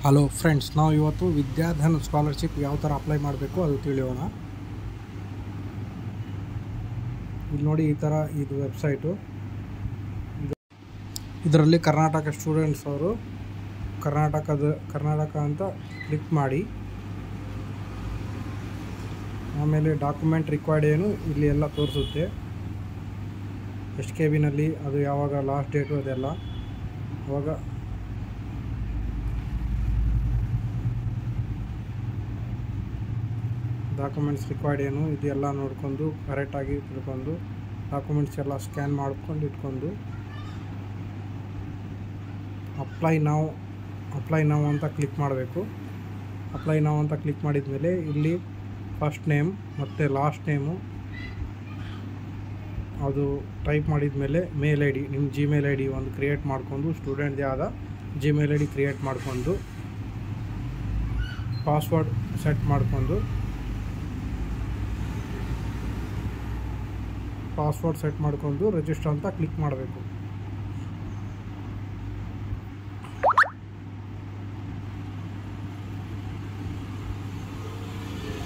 Hello friends, ನಾವು ಇವತ್ತು Vidyadhan scholarship ಯಾವ ಥರ ಅಪ್ಲೈ ಮಾಡಬೇಕು ಅದು ತಿಳಿಯೋಣ. ಇಲ್ಲಿ ನೋಡಿ, ಈ ಥರ ಇದು ವೆಬ್ಸೈಟು. ಇದರಲ್ಲಿ ಕರ್ನಾಟಕ ಸ್ಟೂಡೆಂಟ್ಸ್ ಅವರು ಕರ್ನಾಟಕ ಅಂತ ಕ್ಲಿಕ್ ಮಾಡಿ, ಆಮೇಲೆ ಡಾಕ್ಯುಮೆಂಟ್ ರಿಕ್ವೈರ್ಡ್ ಏನು ಇಲ್ಲಿ ಎಲ್ಲ ತೋರಿಸುತ್ತೆ. ಎಷ್ಟು ಕೆಬಿನಲ್ಲಿ ಅದು ಯಾವಾಗ ಲಾಸ್ಟ್ ಡೇಟು ಅದೆಲ್ಲ ಅವಾಗ ಡಾಕ್ಯುಮೆಂಟ್ಸ್ ರಿಕ್ವೈರ್ಡ್ ಏನು ಇದೆಲ್ಲ ನೋಡ್ಕೊಂಡು ಕರೆಕ್ಟಾಗಿ ತಿಳ್ಕೊಂಡು ಡಾಕ್ಯುಮೆಂಟ್ಸ್ ಎಲ್ಲ ಸ್ಕ್ಯಾನ್ ಮಾಡ್ಕೊಂಡು ಇಟ್ಕೊಂಡು ಅಪ್ಲೈ ನಾವು ಅಂತ ಕ್ಲಿಕ್ ಮಾಡಬೇಕು. ಅಪ್ಲೈ ನಾವು ಅಂತ ಕ್ಲಿಕ್ ಮಾಡಿದ ಮೇಲೆ ಇಲ್ಲಿ ಫಸ್ಟ್ ನೇಮ್ ಮತ್ತು ಲಾಸ್ಟ್ ನೇಮು ಅದು ಟೈಪ್ ಮಾಡಿದ ಮೇಲೆ ಮೇಲ್ ಐ ಡಿ, ನಿಮ್ಮ ಜಿಮೇಲ್ ಐ ಡಿ ಒಂದು ಕ್ರಿಯೇಟ್ ಮಾಡ್ಕೊಂಡು, ಸ್ಟೂಡೆಂಟ್ದೇ ಆದ ಜಿಮೇಲ್ ಐ ಡಿ ಕ್ರಿಯೇಟ್ ಮಾಡ್ಕೊಂಡು, ಪಾಸ್ವರ್ಡ್ ಸೆಟ್ ಮಾಡ್ಕೊಂಡು ರಿಜಿಸ್ಟರ್ ಅಂತ ಕ್ಲಿಕ್ ಮಾಡಬೇಕು.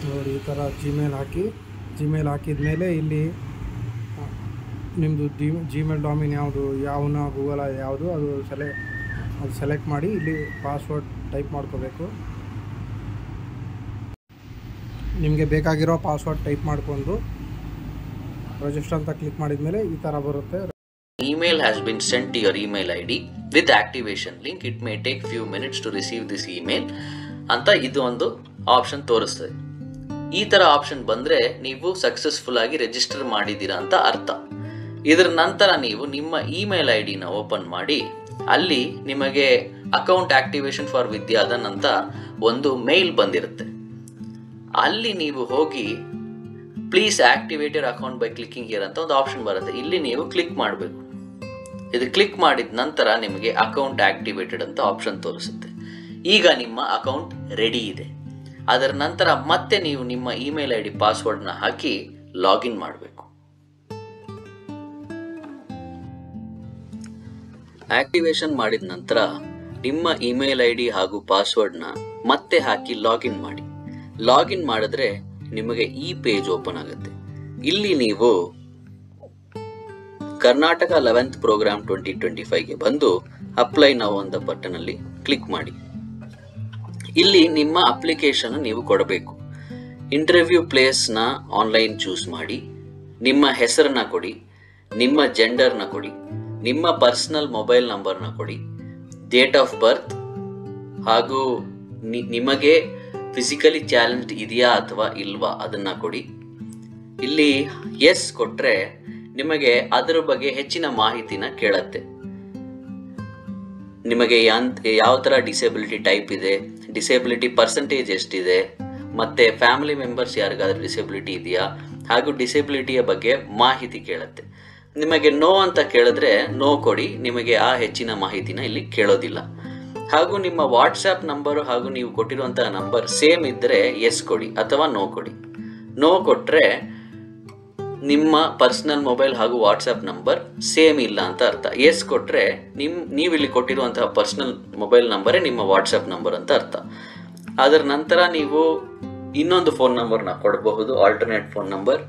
ನೋಡಿ, ಈ ಥರ ಜಿಮೇಲ್ ಹಾಕಿದ ಮೇಲೆ ಇಲ್ಲಿ ನಿಮ್ಮದು ಜಿಮೇಲ್ ಡೊಮೇನ್ ಯಾವುದು, ಗೂಗಲ್ ಯಾವುದು ಅದು ಸೆಲೆಕ್ಟ್ ಮಾಡಿ ಇಲ್ಲಿ ಪಾಸ್ವರ್ಡ್ ಟೈಪ್ ಮಾಡ್ಕೋಬೇಕು. ನಿಮಗೆ ಬೇಕಾಗಿರೋ ಪಾಸ್ವರ್ಡ್ ಟೈಪ್ ಮಾಡಿಕೊಂಡು ರಿಜಿಸ್ಟರ್ ಅಂತ ಕ್ಲಿಕ್ ಮಾಡಿದ ಮೇಲೆ ಈ ಥರ ಬರುತ್ತೆ. Email has been sent to your email ID with activation link. It may take few minutes to receive this email ಅಂತ ಇದು ಒಂದು ಆಪ್ಷನ್ ತೋರಿಸ್ತದೆ. ಈ ಥರ ಆಪ್ಷನ್ ಬಂದರೆ ನೀವು ಸಕ್ಸಸ್ಫುಲ್ ಆಗಿ ರಿಜಿಸ್ಟರ್ ಮಾಡಿದ್ದೀರಾ ಅಂತ ಅರ್ಥ. ಇದರ ನಂತರ ನೀವು ನಿಮ್ಮ ಇಮೇಲ್ ಐ ಡಿನ ಓಪನ್ ಮಾಡಿ, ಅಲ್ಲಿ ನಿಮಗೆ ಅಕೌಂಟ್ ಆಕ್ಟಿವೇಶನ್ ಫಾರ್ ವಿದ್ಯಾಧನ್ ಅಂತ ಒಂದು ಮೇಲ್ ಬಂದಿರುತ್ತೆ. ಅಲ್ಲಿ ನೀವು ಹೋಗಿ please activate your account by clicking here ಅಂತ ಒಂದು ಆಪ್ಷನ್ ಬರುತ್ತೆ. ಇಲ್ಲಿ ನೀವು ಕ್ಲಿಕ್ ಮಾಡಬೇಕು. ಇದು ಕ್ಲಿಕ್ ಮಾಡಿದ ನಂತರ ನಿಮಗೆ ಅಕೌಂಟ್ ಆಕ್ಟಿವೇಟೆಡ್ ಅಂತ ಆಪ್ಷನ್ ತೋರಿಸುತ್ತೆ. ಈಗ ನಿಮ್ಮ ಅಕೌಂಟ್ ರೆಡಿ ಇದೆ. ಅದರ ನಂತರ ಮತ್ತೆ ನೀವು ನಿಮ್ಮ ಇಮೇಲ್ ಐ ಡಿ ಪಾಸ್ವರ್ಡ್ನ ಹಾಕಿ ಲಾಗಿನ್ ಮಾಡಬೇಕು. ಆಕ್ಟಿವೇಶನ್ ಮಾಡಿದ ನಂತರ ನಿಮ್ಮ ಇಮೇಲ್ ಐ ಡಿ ಹಾಗೂ ಪಾಸ್ವರ್ಡ್ನ ಮತ್ತೆ ಹಾಕಿ ಲಾಗಿನ್ ಮಾಡಿ. ಲಾಗಿನ್ ಮಾಡಿದ್ರೆ ನಿಮಗೆ ಈ ಪೇಜ್ ಓಪನ್ ಆಗುತ್ತೆ. ಇಲ್ಲಿ ನೀವು ಕರ್ನಾಟಕ 11th ಪ್ರೋಗ್ರಾಮ್ 2025ಗೆ ಬಂದು ಅಪ್ಲೈ ನೌ ಅಂತ ಬಟನ್ ಅಲ್ಲಿ ಕ್ಲಿಕ್ ಮಾಡಿ. ಇಲ್ಲಿ ನಿಮ್ಮ ಅಪ್ಲಿಕೇಶನ್ ನೀವು ಕೊಡಬೇಕು. ಇಂಟರ್ವ್ಯೂ ಪ್ಲೇಸ್ನ ಆನ್ಲೈನ್ ಚೂಸ್ ಮಾಡಿ, ನಿಮ್ಮ ಹೆಸರನ್ನ ಕೊಡಿ, ನಿಮ್ಮ ಜೆಂಡರ್ನ ಕೊಡಿ, ನಿಮ್ಮ ಪರ್ಸನಲ್ ಮೊಬೈಲ್ ನಂಬರ್ನ ಕೊಡಿ, ಡೇಟ್ ಆಫ್ ಬರ್ತ್ ಹಾಗೂ ನಿಮಗೆ ಫಿಸಿಕಲಿ ಚಾಲೆಂಜ್ಡ್ ಇದೆಯಾ ಅಥವಾ ಇಲ್ವಾ ಅದನ್ನ ಕೊಡಿ. ಇಲ್ಲಿ ಎಸ್ ಕೊಟ್ರೆ ನಿಮಗೆ ಅದರ ಬಗ್ಗೆ ಹೆಚ್ಚಿನ ಮಾಹಿತಿನ ಕೇಳತ್ತೆ. ನಿಮಗೆ ಯಾವ ಥರ ಡಿಸೇಬಿಲಿಟಿ ಟೈಪ್ ಇದೆ, ಡಿಸೇಬಿಲಿಟಿ ಪರ್ಸೆಂಟೇಜ್ ಎಷ್ಟಿದೆ, ಮತ್ತೆ ಫ್ಯಾಮಿಲಿ ಮೆಂಬರ್ಸ್ ಯಾರಿಗಾದ್ರೂ ಡಿಸೇಬಿಲಿಟಿ ಇದೆಯಾ, ಹಾಗೂ ಡಿಸೇಬಿಲಿಟಿಯ ಬಗ್ಗೆ ಮಾಹಿತಿ ಕೇಳುತ್ತೆ. ನಿಮಗೆ ನೋ ಅಂತ ಕೇಳಿದ್ರೆ ನೋ ಕೊಡಿ, ನಿಮಗೆ ಆ ಹೆಚ್ಚಿನ ಮಾಹಿತಿನ ಇಲ್ಲಿ ಕೇಳೋದಿಲ್ಲ. ಹಾಗೂ ನಿಮ್ಮ ವಾಟ್ಸ್ಆ್ಯಪ್ ನಂಬರು ಹಾಗೂ ನೀವು ಕೊಟ್ಟಿರುವಂತಹ ನಂಬರ್ ಸೇಮ್ ಇದ್ದರೆ ಎಸ್ ಕೊಡಿ ಅಥವಾ ನೋ ಕೊಡಿ. ನೋ ಕೊಟ್ಟರೆ ನಿಮ್ಮ ಪರ್ಸನಲ್ ಮೊಬೈಲ್ ಹಾಗೂ ವಾಟ್ಸ್ಆ್ಯಪ್ ನಂಬರ್ ಸೇಮ್ ಇಲ್ಲ ಅಂತ ಅರ್ಥ. ಎಸ್ ಕೊಟ್ಟರೆ ನೀವಿಲ್ಲಿ ಕೊಟ್ಟಿರುವಂತಹ ಪರ್ಸನಲ್ ಮೊಬೈಲ್ ನಂಬರೇ ನಿಮ್ಮ ವಾಟ್ಸ್ಆ್ಯಪ್ ನಂಬರ್ ಅಂತ ಅರ್ಥ. ಅದರ ನಂತರ ನೀವು ಇನ್ನೊಂದು ಫೋನ್ ನಂಬರ್ನ ಕೊಡಬಹುದು, ಆಲ್ಟರ್ನೇಟ್ ಫೋನ್ ನಂಬರ್.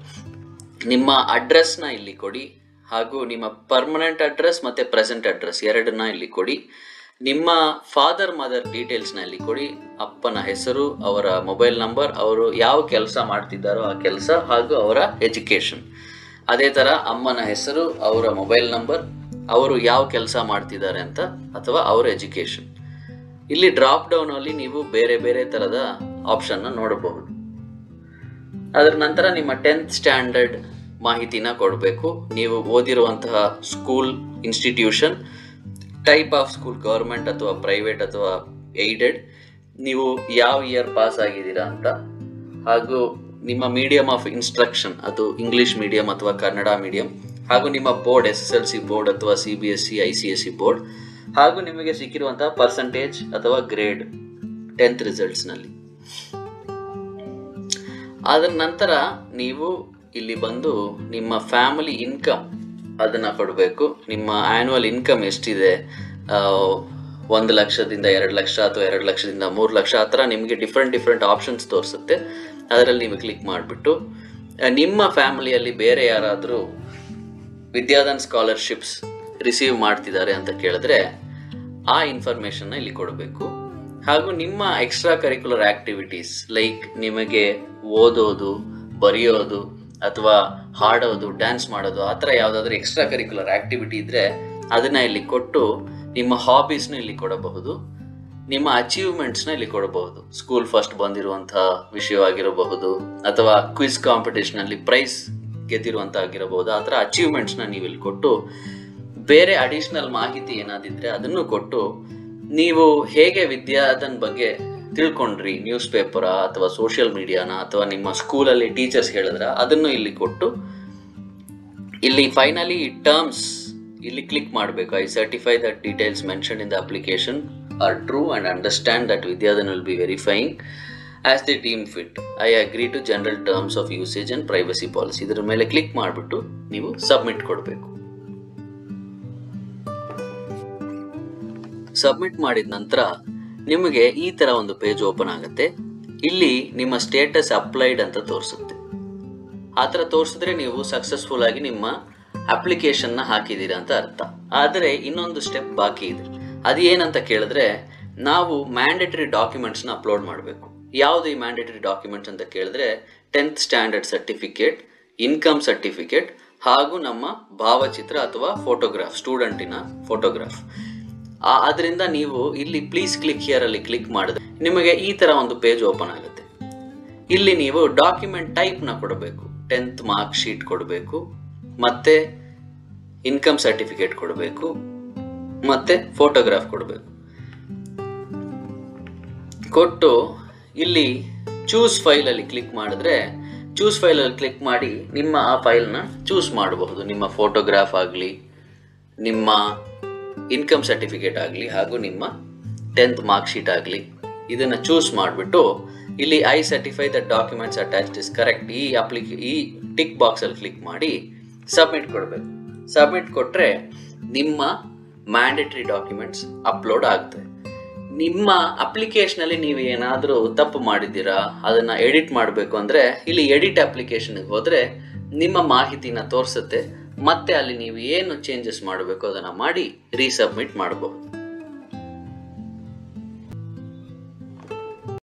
ನಿಮ್ಮ ಅಡ್ರೆಸ್ನ ಇಲ್ಲಿ ಕೊಡಿ, ಹಾಗೂ ನಿಮ್ಮ ಪರ್ಮನೆಂಟ್ ಅಡ್ರೆಸ್ ಮತ್ತು ಪ್ರೆಸೆಂಟ್ ಅಡ್ರೆಸ್ ಎರಡನ್ನ ಇಲ್ಲಿ ಕೊಡಿ. ನಿಮ್ಮ ಫಾದರ್ ಮದರ್ ಡೀಟೇಲ್ಸ್ನ ಇಲ್ಲಿ ಕೊಡಿ, ಅಪ್ಪನ ಹೆಸರು, ಅವರ ಮೊಬೈಲ್ ನಂಬರ್, ಅವರು ಯಾವ ಕೆಲಸ ಮಾಡ್ತಿದ್ದಾರೋ ಆ ಕೆಲಸ ಹಾಗೂ ಅವರ ಎಜುಕೇಷನ್. ಅದೇ ಥರ ಅಮ್ಮನ ಹೆಸರು, ಅವರ ಮೊಬೈಲ್ ನಂಬರ್, ಅವರು ಯಾವ ಕೆಲಸ ಮಾಡ್ತಿದ್ದಾರೆ ಅಂತ ಅಥವಾ ಅವರ ಎಜುಕೇಷನ್. ಇಲ್ಲಿ ಡ್ರಾಪ್ ಡೌನಲ್ಲಿ ನೀವು ಬೇರೆ ಬೇರೆ ಥರದ ಆಪ್ಷನ್ನ ನೋಡಬಹುದು. ಅದರ ನಂತರ ನಿಮ್ಮ 10th ಸ್ಟ್ಯಾಂಡರ್ಡ್ ಮಾಹಿತಿನ ಕೊಡಬೇಕು. ನೀವು ಓದಿರುವಂತಹ school, institution, type of school, government ಅಥವಾ ಪ್ರೈವೇಟ್ ಅಥವಾ ಏಡೆಡ್, ನೀವು ಯಾವ ಇಯರ್ ಪಾಸ್ ಆಗಿದ್ದೀರಾ ಅಂತ, ಹಾಗೂ ನಿಮ್ಮ ಮೀಡಿಯಮ್ ಆಫ್ ಇನ್ಸ್ಟ್ರಕ್ಷನ್, ಅದು ಇಂಗ್ಲಿಷ್ ಮೀಡಿಯಂ ಅಥವಾ ಕನ್ನಡ ಮೀಡಿಯಂ, ಹಾಗೂ ನಿಮ್ಮ ಬೋರ್ಡ್ SSLC ಬೋರ್ಡ್ ಅಥವಾ CBSE ICSE ಬೋರ್ಡ್, ಹಾಗೂ ನಿಮಗೆ ಸಿಕ್ಕಿರುವಂತಹ ಪರ್ಸೆಂಟೇಜ್ ಅಥವಾ ಗ್ರೇಡ್ 10th ರಿಸಲ್ಟ್ಸ್ನಲ್ಲಿ. ಅದರ ನಂತರ ನೀವು ಇಲ್ಲಿ ಬಂದು ನಿಮ್ಮ ಫ್ಯಾಮಿಲಿ ಇನ್ಕಮ್ ಅದನ್ನು ಕೊಡಬೇಕು. ನಿಮ್ಮ ಆ್ಯನ್ಯುವಲ್ ಇನ್ಕಮ್ ಎಷ್ಟಿದೆ, 1 ಲಕ್ಷದಿಂದ 2 ಲಕ್ಷ ಅಥವಾ 2 ಲಕ್ಷದಿಂದ 3 ಲಕ್ಷ, ಆ ಥರ ನಿಮಗೆ ಡಿಫ್ರೆಂಟ್ ಆಪ್ಷನ್ಸ್ ತೋರಿಸುತ್ತೆ. ಅದರಲ್ಲಿ ನೀವು ಕ್ಲಿಕ್ ಮಾಡಿಬಿಟ್ಟು ನಿಮ್ಮ ಫ್ಯಾಮಿಲಿಯಲ್ಲಿ ಬೇರೆ ಯಾರಾದರೂ ವಿದ್ಯಾಧನ್ ಸ್ಕಾಲರ್ಶಿಪ್ಸ್ ರಿಸೀವ್ ಮಾಡ್ತಿದ್ದಾರೆ ಅಂತ ಕೇಳಿದ್ರೆ ಆ ಇನ್ಫಾರ್ಮೇಷನ್ನ ಇಲ್ಲಿ ಕೊಡಬೇಕು. ಹಾಗೂ ನಿಮ್ಮ ಎಕ್ಸ್ಟ್ರಾ ಕರಿಕ್ಯುಲರ್ ಆಕ್ಟಿವಿಟೀಸ್ ಲೈಕ್ ನಿಮಗೆ ಓದೋದು, ಬರೆಯೋದು ಅಥವಾ ಹಾಡೋದು, ಡ್ಯಾನ್ಸ್ ಮಾಡೋದು, ಆ ಥರ ಯಾವುದಾದ್ರೂ ಎಕ್ಸ್ಟ್ರಾ ಕರಿಕ್ಯುಲರ್ ಆಕ್ಟಿವಿಟಿ ಇದ್ದರೆ ಅದನ್ನು ಇಲ್ಲಿ ಕೊಟ್ಟು ನಿಮ್ಮ ಹಾಬೀಸ್ನ ಇಲ್ಲಿ ಕೊಡಬಹುದು, ನಿಮ್ಮ ಅಚೀವ್ಮೆಂಟ್ಸ್ನ ಇಲ್ಲಿ ಕೊಡಬಹುದು. ಸ್ಕೂಲ್ ಫಸ್ಟ್ ಬಂದಿರುವಂಥ ವಿಷಯವಾಗಿರಬಹುದು ಅಥವಾ ಕ್ವಿಜ್ ಕಾಂಪಿಟೇಷನಲ್ಲಿ ಪ್ರೈಸ್ ಗೆದ್ದಿರುವಂಥ ಆಗಿರಬಹುದು. ಆ ಥರ ಅಚೀವ್ಮೆಂಟ್ಸ್ನ ನೀವು ಇಲ್ಲಿ ಕೊಟ್ಟು ಬೇರೆ ಅಡಿಷ್ನಲ್ ಮಾಹಿತಿ ಏನಾದಿದ್ರೆ ಅದನ್ನು ಕೊಟ್ಟು ನೀವು ಹೇಗೆ ವಿದ್ಯಾಧನ್ ಬಗ್ಗೆ ತಿಳ್ಕೊಂಡ್ರಿ, ನ್ಯೂಸ್ ಪೇಪರ ಅಥವಾ ಸೋಷಿಯಲ್ ಮೀಡಿಯಾನ ಅಥವಾ ನಿಮ್ಮ ಸ್ಕೂಲಲ್ಲಿ ಟೀಚರ್ಸ್ ಹೇಳಿದ್ರ ಅದನ್ನು ಇಲ್ಲಿ ಕೊಟ್ಟು ಇಲ್ಲಿ ಫೈನಲಿ ಟರ್ಮ್ಸ್ ಇಲ್ಲಿ ಕ್ಲಿಕ್ ಮಾಡಬೇಕು. I certify that details mention in the application are true and understand that Vidyadhan will be verifying as the team fit. I agree to general terms of usage and privacy policy. ಇದರ ಮೇಲೆ click ಮಾಡಿಬಿಟ್ಟು ನೀವು submit ಕೊಡಬೇಕು. Submit ಮಾಡಿದ ನಂತರ ನಿಮಗೆ ಈ ತರ ಒಂದು ಪೇಜ್ ಓಪನ್ ಆಗುತ್ತೆ. ಇಲ್ಲಿ ನಿಮ್ಮ ಸ್ಟೇಟಸ್ ಅಪ್ಲೈಡ್ ಅಂತ ತೋರಿಸುತ್ತೆ. ಆ ಥರ ತೋರಿಸಿದ್ರೆ ನೀವು ಸಕ್ಸಸ್ಫುಲ್ ಆಗಿ ನಿಮ್ಮ ಅಪ್ಲಿಕೇಶನ್ನ ಹಾಕಿದ್ದೀರಾ ಅಂತ ಅರ್ಥ. ಆದರೆ ಇನ್ನೊಂದು ಸ್ಟೆಪ್ ಬಾಕಿ ಇದೆ. ಅದು ಏನಂತ ಕೇಳಿದ್ರೆ ನಾವು ಮ್ಯಾಂಡೇಟರಿ ಡಾಕ್ಯುಮೆಂಟ್ಸ್ನ ಅಪ್ಲೋಡ್ ಮಾಡಬೇಕು. ಯಾವುದು ಈ ಮ್ಯಾಂಡೇಟರಿ ಡಾಕ್ಯುಮೆಂಟ್ಸ್ ಅಂತ ಕೇಳಿದ್ರೆ 10th standard certificate, income certificate ಹಾಗೂ ನಮ್ಮ ಭಾವಚಿತ್ರ ಅಥವಾ ಫೋಟೋಗ್ರಾಫ್, ಸ್ಟೂಡೆಂಟಿನ ಫೋಟೋಗ್ರಾಫ್. ಅದರಿಂದ ನೀವು ಇಲ್ಲಿ ಪ್ಲೀಸ್ ಕ್ಲಿಕ್ ಹಿಯರ್ ಅಲ್ಲಿ ಕ್ಲಿಕ್ ಮಾಡಿದ್ರೆ ನಿಮಗೆ ಈ ತರ ಒಂದು ಪೇಜ್ ಓಪನ್ ಆಗುತ್ತೆ. ಇಲ್ಲಿ ನೀವು ಡಾಕ್ಯುಮೆಂಟ್ ಟೈಪ್ನ ಕೊಡಬೇಕು. 10th ಮಾರ್ಕ್ ಶೀಟ್ ಕೊಡಬೇಕು, ಮತ್ತೆ ಇನ್ಕಮ್ ಸರ್ಟಿಫಿಕೇಟ್ ಕೊಡಬೇಕು, ಮತ್ತೆ ಫೋಟೋಗ್ರಾಫ್ ಕೊಡಬೇಕು. ಕೊಟ್ಟು ಇಲ್ಲಿ ಚೂಸ್ ಫೈಲ್ ಅಲ್ಲಿ ಕ್ಲಿಕ್ ಮಾಡಿದ್ರೆ ಚೂಸ್ ಫೈಲ್ ಅಲ್ಲಿ ಕ್ಲಿಕ್ ಮಾಡಿ ನಿಮ್ಮ ಆ ಫೈಲ್ನ ಚೂಸ್ ಮಾಡಬಹುದು. ನಿಮ್ಮ ಫೋಟೋಗ್ರಾಫ್ ಆಗಲಿ, ನಿಮ್ಮ ಇನ್ಕಮ್ ಸರ್ಟಿಫಿಕೇಟ್ ಆಗಲಿ ಹಾಗೂ ನಿಮ್ಮ 10th ಮಾರ್ಕ್ ಶೀಟ್ ಆಗಲಿ, ಇದನ್ನು ಚೂಸ್ ಮಾಡಿಬಿಟ್ಟು ಇಲ್ಲಿ I certify the documents attached is correct ಈ ಟಿಕ್ ಬಾಕ್ಸಲ್ಲಿ ಕ್ಲಿಕ್ ಮಾಡಿ ಸಬ್ಮಿಟ್ ಕೊಡಬೇಕು. ಸಬ್ಮಿಟ್ ಕೊಟ್ಟರೆ ನಿಮ್ಮ ಮ್ಯಾಂಡೇಟರಿ ಡಾಕ್ಯುಮೆಂಟ್ಸ್ ಅಪ್ಲೋಡ್ ಆಗುತ್ತೆ. ನಿಮ್ಮ ಅಪ್ಲಿಕೇಶನಲ್ಲಿ ನೀವು ಏನಾದರೂ ತಪ್ಪು ಮಾಡಿದ್ದೀರಾ, ಅದನ್ನು ಎಡಿಟ್ ಮಾಡಬೇಕು ಅಂದರೆ ಇಲ್ಲಿ ಎಡಿಟ್ ಅಪ್ಲಿಕೇಶನ್ಗೆ ಹೋದರೆ ನಿಮ್ಮ ಮಾಹಿತಿನ ತೋರಿಸುತ್ತೆ. ಮತ್ತೆ ಅಲ್ಲಿ ನೀವು ಏನು ಚೇಂಜಸ್ ಮಾಡಬೇಕು ಅದನ್ನು ಮಾಡಿ ರೀಸಬ್ಮಿಟ್ ಮಾಡಬಹುದು.